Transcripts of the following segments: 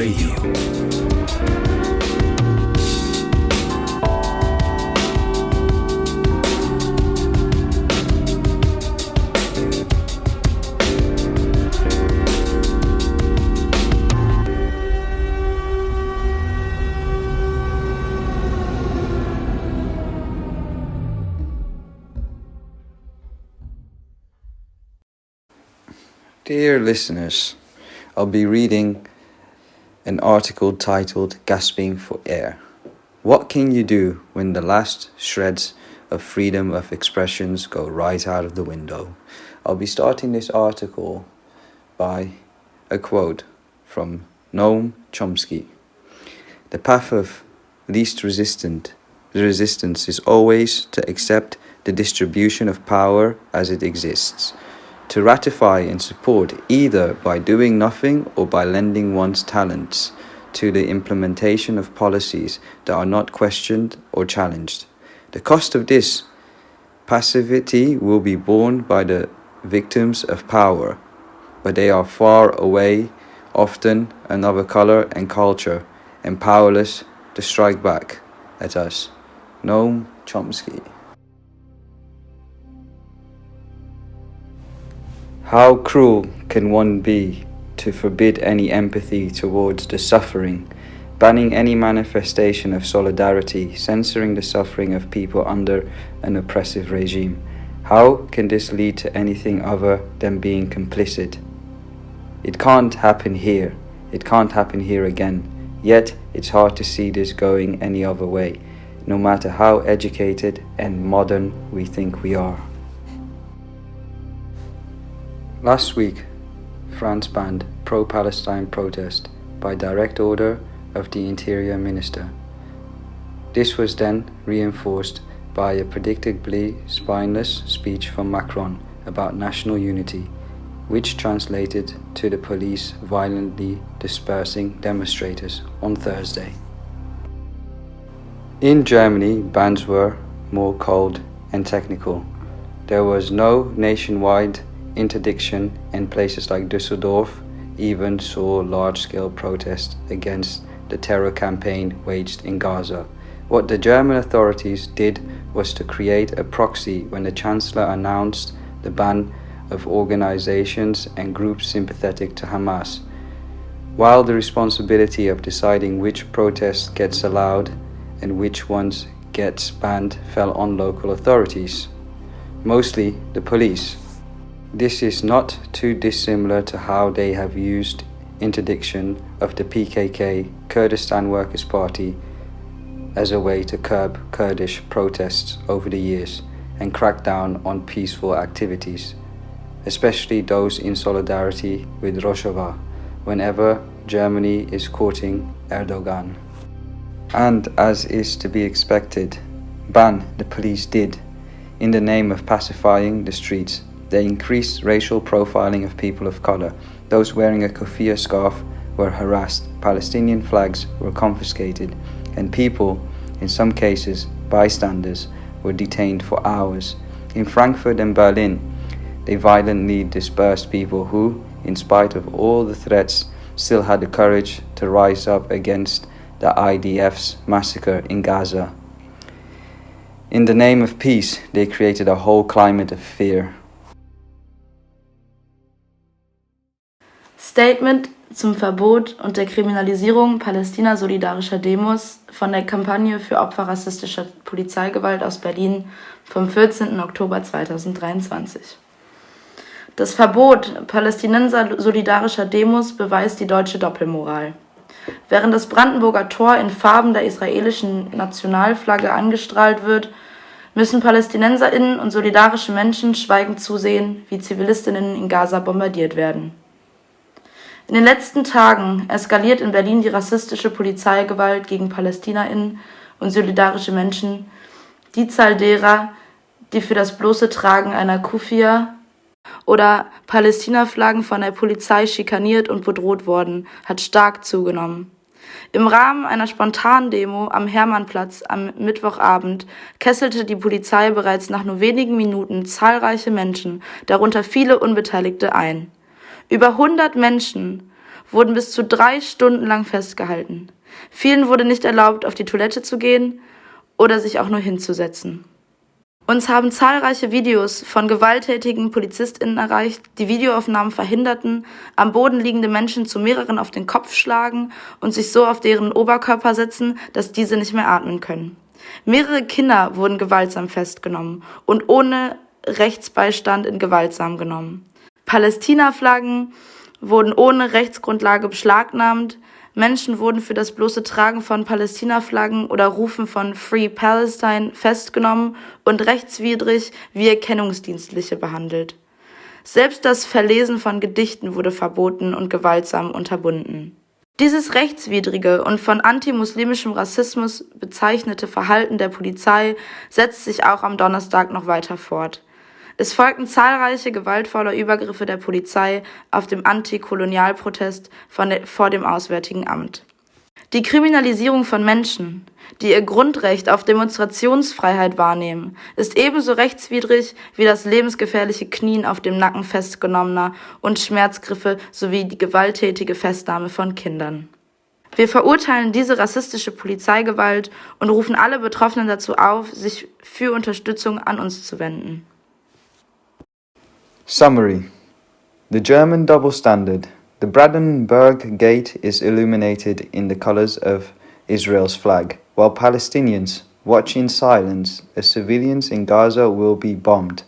Radio. Dear listeners, I'll be reading an article titled Gasping for Air. What can you do when the last shreds of freedom of expressions go right out of the window? I'll be starting this article by a quote from Noam Chomsky. The path of least resistance is always to accept the distribution of power as it exists, to ratify and support either by doing nothing or by lending one's talents to the implementation of policies that are not questioned or challenged. The cost of this passivity will be borne by the victims of power, but they are far away, often another color and culture, and powerless to strike back at us. Noam Chomsky. How cruel can one be to forbid any empathy towards the suffering, banning any manifestation of solidarity, censoring the suffering of people under an oppressive regime? How can this lead to anything other than being complicit? It can't happen here. It can't happen here again. Yet it's hard to see this going any other way, no matter how educated and modern we think we are. Last week, France banned pro-Palestine protest by direct order of the Interior Minister. This was then reinforced by a predictably spineless speech from Macron about national unity, which translated to the police violently dispersing demonstrators on Thursday. In Germany, bans were more cold and technical. There was no nationwide interdiction, and places like Düsseldorf even saw large-scale protests against the terror campaign waged in Gaza. What the German authorities did was to create a proxy when the Chancellor announced the ban of organizations and groups sympathetic to Hamas, while the responsibility of deciding which protests gets allowed and which ones gets banned fell on local authorities, mostly the police. This is not too dissimilar to how they have used interdiction of the PKK, Kurdistan Workers' Party, as a way to curb Kurdish protests over the years and crack down on peaceful activities, especially those in solidarity with Rojava, whenever Germany is courting Erdogan. And as is to be expected, ban the police did, in the name of pacifying the streets. They increased racial profiling of people of color. Those wearing a keffiyeh scarf were harassed, Palestinian flags were confiscated, and people, in some cases bystanders, were detained for hours. In Frankfurt and Berlin, they violently dispersed people who, in spite of all the threats, still had the courage to rise up against the IDF's massacre in Gaza. In the name of peace, they created a whole climate of fear. Statement zum Verbot und der Kriminalisierung Palästina-solidarischer Demos von der Kampagne für Opfer rassistischer Polizeigewalt aus Berlin vom 14. Oktober 2023. Das Verbot palästinenser-solidarischer Demos beweist die deutsche Doppelmoral. Während das Brandenburger Tor in Farben der israelischen Nationalflagge angestrahlt wird, müssen PalästinenserInnen und solidarische Menschen schweigend zusehen, wie ZivilistInnen in Gaza bombardiert werden. In den letzten Tagen eskaliert in Berlin die rassistische Polizeigewalt gegen PalästinerInnen und solidarische Menschen. Die Zahl derer, die für das bloße Tragen einer Keffiyeh oder Palästina-Flaggen von der Polizei schikaniert und bedroht wurden, hat stark zugenommen. Im Rahmen einer spontanen Demo am Hermannplatz am Mittwochabend kesselte die Polizei bereits nach nur wenigen Minuten zahlreiche Menschen, darunter viele Unbeteiligte, ein. Über 100 Menschen wurden bis zu 3 Stunden lang festgehalten. Vielen wurde nicht erlaubt, auf die Toilette zu gehen oder sich auch nur hinzusetzen. Uns haben zahlreiche Videos von gewalttätigen PolizistInnen erreicht, die Videoaufnahmen verhinderten, am Boden liegende Menschen zu mehreren auf den Kopf schlagen und sich so auf deren Oberkörper setzen, dass diese nicht mehr atmen können. Mehrere Kinder wurden gewaltsam festgenommen und ohne Rechtsbeistand in Gewaltsam genommen. Palästina-Flaggen wurden ohne Rechtsgrundlage beschlagnahmt. Menschen wurden für das bloße Tragen von Palästina-Flaggen oder Rufen von Free Palestine festgenommen und rechtswidrig wie Erkennungsdienstliche behandelt. Selbst das Verlesen von Gedichten wurde verboten und gewaltsam unterbunden. Dieses rechtswidrige und von antimuslimischem Rassismus bezeichnete Verhalten der Polizei setzt sich auch am Donnerstag noch weiter fort. Es folgten zahlreiche gewaltvolle Übergriffe der Polizei auf dem Antikolonialprotest vor dem Auswärtigen Amt. Die Kriminalisierung von Menschen, die ihr Grundrecht auf Demonstrationsfreiheit wahrnehmen, ist ebenso rechtswidrig wie das lebensgefährliche Knien auf dem Nacken Festgenommener und Schmerzgriffe sowie die gewalttätige Festnahme von Kindern. Wir verurteilen diese rassistische Polizeigewalt und rufen alle Betroffenen dazu auf, sich für Unterstützung an uns zu wenden. Summary. The German double standard. The Brandenburg Gate is illuminated in the colors of Israel's flag, while Palestinians watch in silence as civilians in Gaza will be bombed.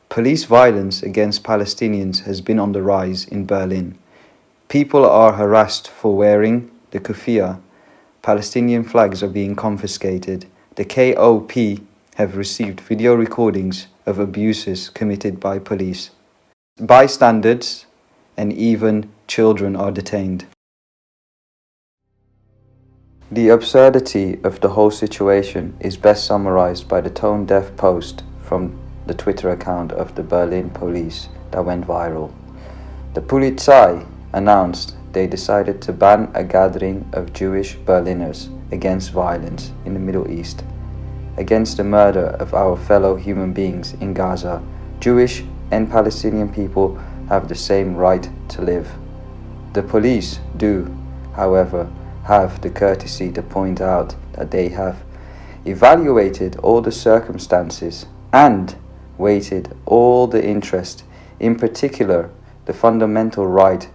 Police violence against Palestinians has been on the rise in Berlin. People are harassed for wearing the kufiya. Palestinian flags are being confiscated. The KOP have received video recordings of abuses committed by police. Bystanders and even children are detained. The absurdity of the whole situation is best summarized by the tone-deaf post from the Twitter account of the Berlin police that went viral. The Polizei announced they decided to ban a gathering of Jewish Berliners against violence in the Middle East, against the murder of our fellow human beings in Gaza. Jewish and Palestinian people have the same right to live. The police do, however, have the courtesy to point out that they have evaluated all the circumstances and weighted all the interest, in particular the fundamental right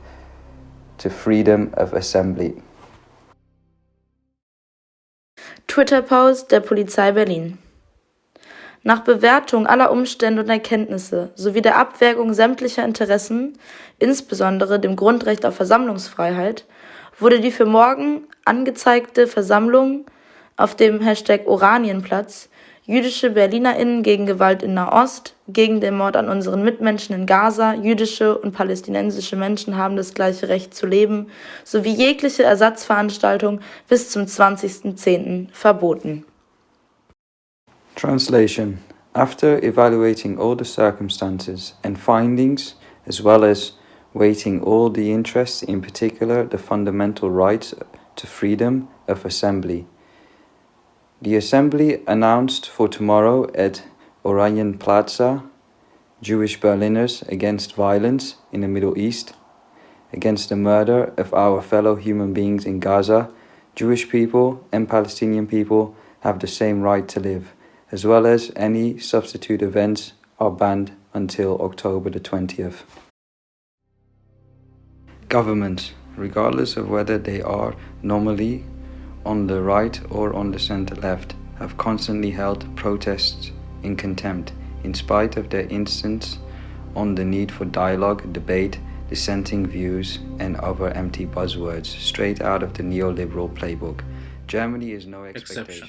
to freedom of assembly. Twitter-Post der Polizei Berlin. Nach Bewertung aller Umstände und Erkenntnisse sowie der Abwägung sämtlicher Interessen, insbesondere dem Grundrecht auf Versammlungsfreiheit, wurde die für morgen angezeigte Versammlung auf dem #Oranienplatz jüdische BerlinerInnen gegen Gewalt in Nahost, gegen den Mord an unseren Mitmenschen in Gaza, jüdische und palästinensische Menschen haben das gleiche Recht zu leben, sowie jegliche Ersatzveranstaltung bis zum 20.10. verboten. Translation. After evaluating all the circumstances and findings, as well as weighting all the interests, in particular the fundamental rights to freedom of assembly, the assembly announced for tomorrow at Oranienplatz Jewish Berliners against violence in the Middle East, against the murder of our fellow human beings in Gaza. Jewish people and Palestinian people have the same right to live, as well as any substitute events are banned until October the 20th. Governments, regardless of whether they are normally on the right or on the center-left, have constantly held protests in contempt, in spite of their insistence on the need for dialogue, debate, dissenting views, and other empty buzzwords straight out of the neoliberal playbook. Germany is no exception.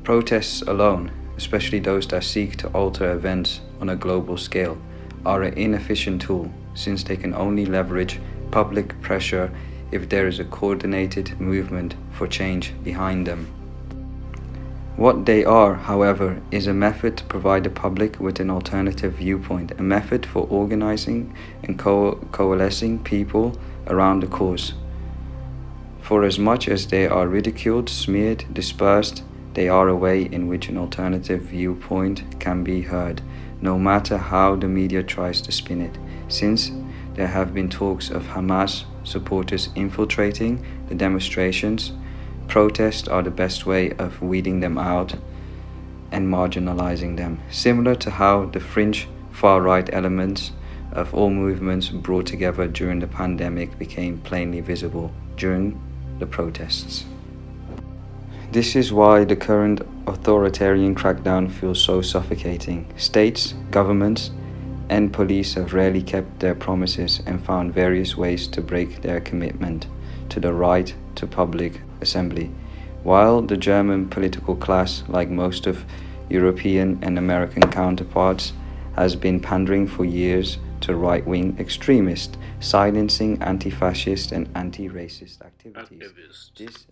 Protests alone, especially those that seek to alter events on a global scale, are an inefficient tool, since they can only leverage public pressure if there is a coordinated movement for change behind them. What they are, however, is a method to provide the public with an alternative viewpoint, a method for organizing and coalescing people around the cause. For as much as they are ridiculed, smeared, dispersed, they are a way in which an alternative viewpoint can be heard, no matter how the media tries to spin it, since there have been talks of Hamas supporters infiltrating the demonstrations. Protests are the best way of weeding them out and marginalizing them, similar to how the fringe far-right elements of all movements brought together during the pandemic became plainly visible during the protests. This is why the current authoritarian crackdown feels so suffocating. States, governments, and police have rarely kept their promises and found various ways to break their commitment to the right to public assembly. While the German political class, like most of European and American counterparts, has been pandering for years to right-wing extremists, silencing anti-fascist and anti-racist activities. This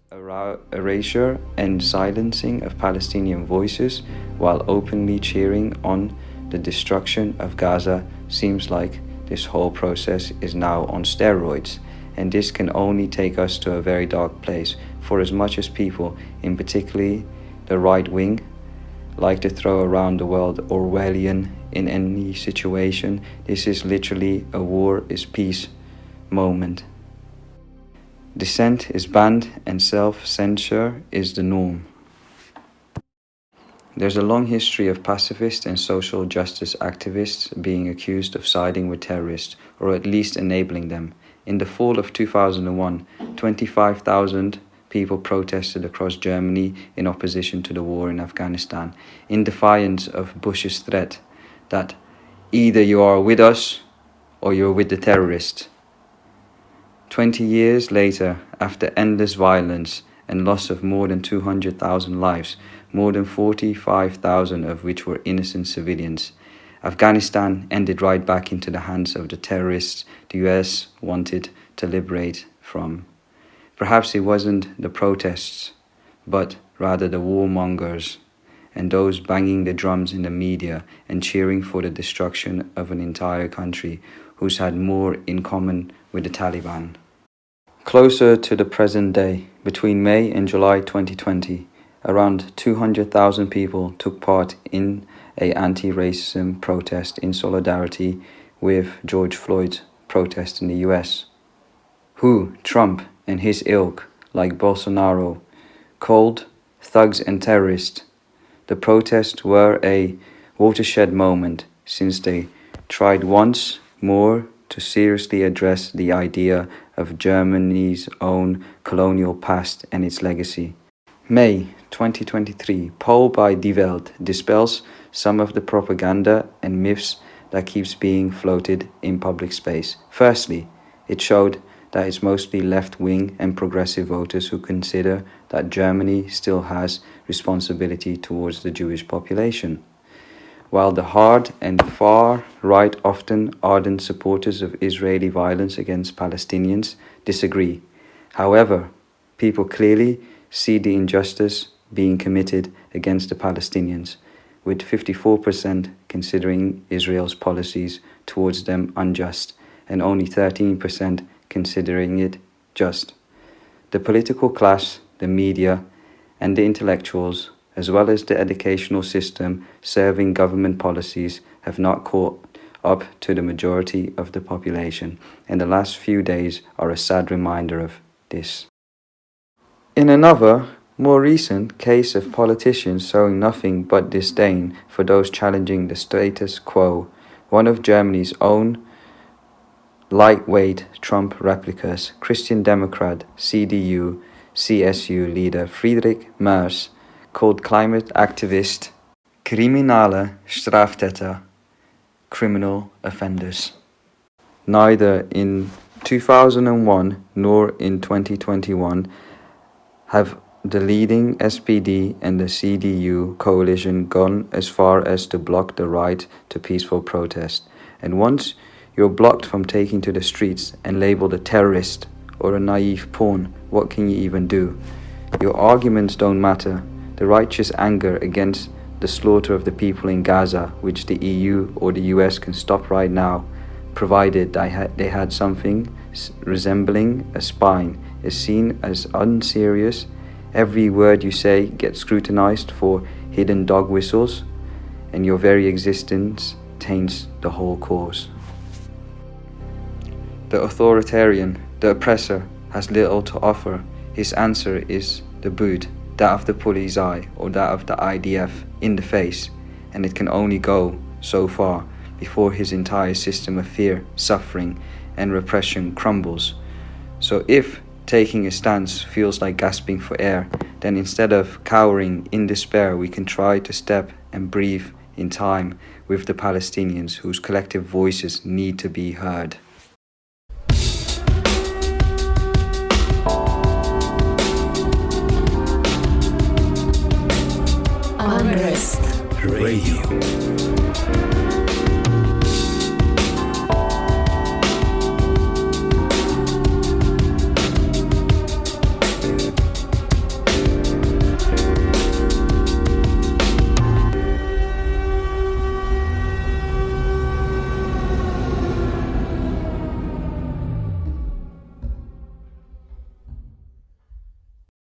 erasure and silencing of Palestinian voices while openly cheering on the destruction of Gaza seems like this whole process is now on steroids, and this can only take us to a very dark place, for as much as people, in particularly the right wing, like to throw around the word Orwellian in any situation, this is literally a war is peace moment. Dissent is banned and self-censure is the norm. There's a long history of pacifist and social justice activists being accused of siding with terrorists, or at least enabling them. In the fall of 2001, 25,000 people protested across Germany in opposition to the war in Afghanistan, in defiance of Bush's threat that either you are with us or you're with the terrorists. 20 years later, after endless violence and loss of more than 200,000 lives, more than 45,000 of which were innocent civilians, Afghanistan ended right back into the hands of the terrorists the US wanted to liberate from. Perhaps it wasn't the protests, but rather the warmongers and those banging the drums in the media and cheering for the destruction of an entire country who's had more in common with the Taliban. Closer to the present day, between May and July 2020, around 200,000 people took part in an anti-racism protest in solidarity with George Floyd's protest in the US, who Trump and his ilk, like Bolsonaro, called thugs and terrorists. The protests were a watershed moment since they tried once more to seriously address the idea of Germany's own colonial past and its legacy. May 2023, poll by Die Welt dispels some of the propaganda and myths that keeps being floated in public space. Firstly, it showed that it's mostly left-wing and progressive voters who consider that Germany still has responsibility towards the Jewish population, while the hard and far-right, often ardent supporters of Israeli violence against Palestinians disagree. However, people clearly see the injustice being committed against the Palestinians, with 54% considering Israel's policies towards them unjust and only 13% considering it just. The political class, the media, and the intellectuals, as well as the educational system serving government policies, have not caught up to the majority of the population, and the last few days are a sad reminder of this. In another, more recent case of politicians showing nothing but disdain for those challenging the status quo, one of Germany's own lightweight Trump replicas, Christian Democrat CDU-CSU leader Friedrich Merz, called climate activist kriminale Straftäter, criminal offenders. Neither in 2001 nor in 2021 have the leading SPD and the CDU coalition gone as far as to block the right to peaceful protest. And once you're blocked from taking to the streets and labeled a terrorist or a naive pawn, what can you even do? Your arguments don't matter. The righteous anger against the slaughter of the people in Gaza, which the EU or the US can stop right now, provided they had something resembling a spine, is seen as unserious. Every word you say gets scrutinized for hidden dog whistles, and your very existence taints the whole cause. The authoritarian, the oppressor, has little to offer. His answer is the boot, that of the Polizei or that of the IDF, in the face, and it can only go so far before his entire system of fear, suffering, and repression crumbles. So if taking a stance feels like gasping for air, then instead of cowering in despair, we can try to step and breathe in time with the Palestinians whose collective voices need to be heard. Unrest Radio.